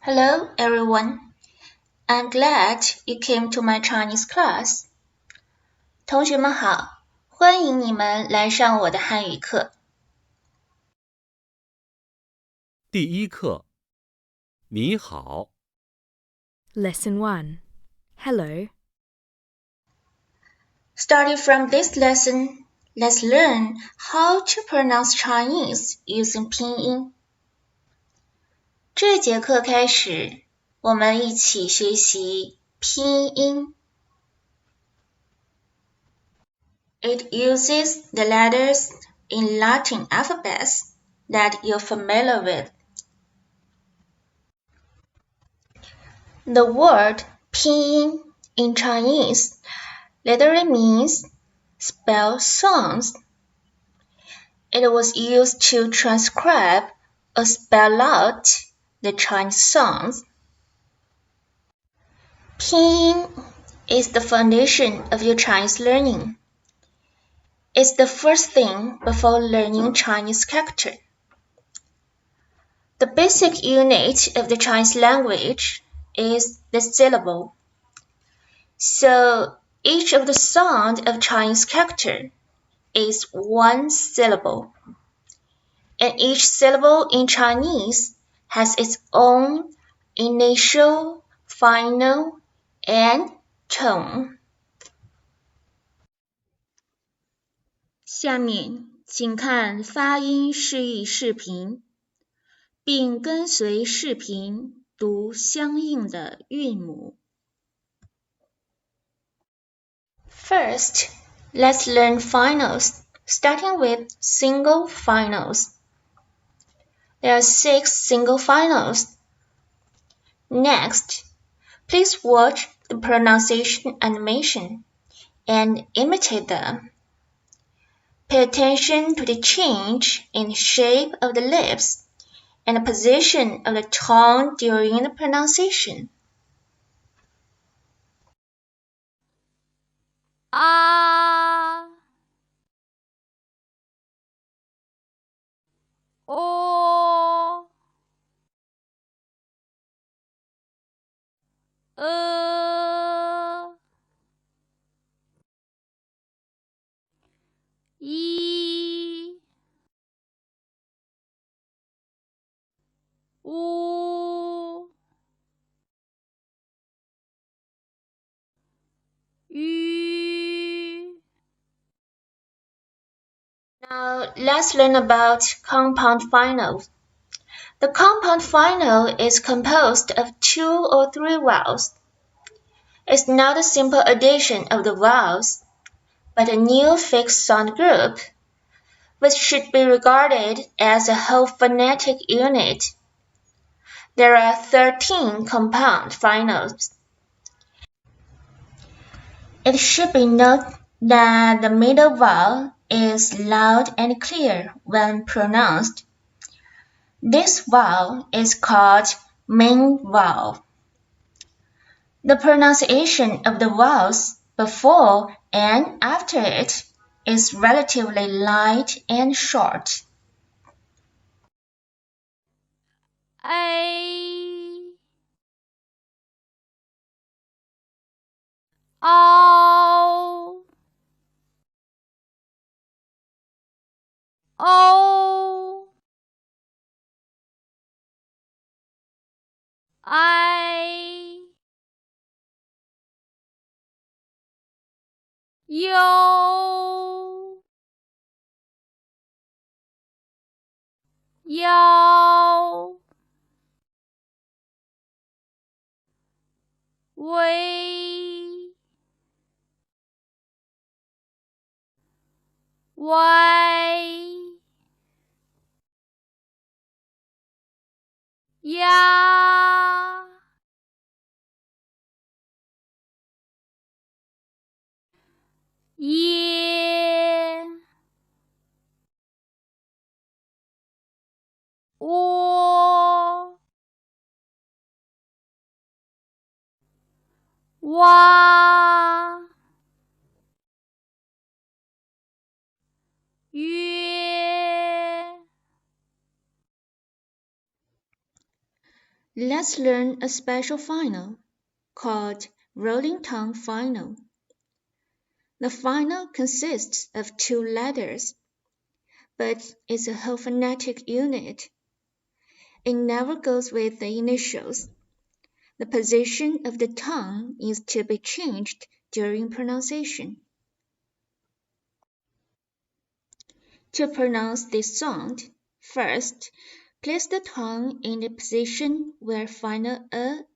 Hello, everyone. I'm glad you came to my Chinese class. 同学们好，欢迎你们来上我的汉语课。第一课，你好。 Lesson 1. Hello. Starting from this lesson, let's learn how to pronounce Chinese using Pinyin. 这节课开始，我们一起学习拼音。It uses the letters in Latin alphabets that you're familiar with. The word Pinyin in Chinese literally means spell songs. It was used to transcribe or spell out the Chinese songs. Pinyin is the foundation of your Chinese learning. It's the first thing before learning Chinese character. The basic unit of the Chinese language is the syllable. So each of the sounds of Chinese character is one syllable, and each syllable in Chinese has its own initial, final, and tone. 下面请看发音示意视频，并跟随视频读相应的韵母。First, let's learn finals, starting with single finals. There are 6 single finals. Next, please watch the pronunciation animation and imitate them. Pay attention to the change in the shape of the lips and the position of the tongue during the pronunciation. O I U Ü. Now let's learn about compound finals. The compound final is composed of 2 or 3 vowels. It's not a simple addition of the vowels, but a new fixed sound group, which should be regarded as a whole phonetic unit. There are 13 compound finals. It should be noted that the middle vowel is loud and clear when pronounced. This vowel is called main vowel. The pronunciation of the vowels before and after it is relatively light and short. A O O I Yo Yo Wei Y Ya Ye Wo Wa Yue. Let's learn a special final called rolling tongue final. The final consists of two letters, but is a whole phonetic unit. It never goes with the initials. The position of the tongue is to be changed during pronunciation. To pronounce this sound, first, place the tongue in the position where final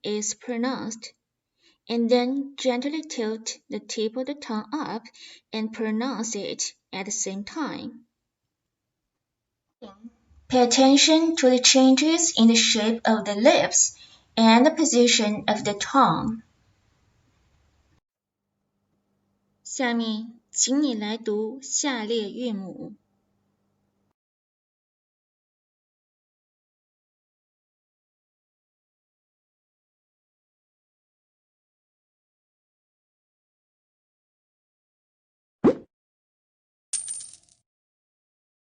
is pronounced, and then gently tilt the tip of the tongue up and pronounce it at the same time. Pay attention to the changes in the shape of the lips and the position of the tongue. 下面，请你来读下列韵母。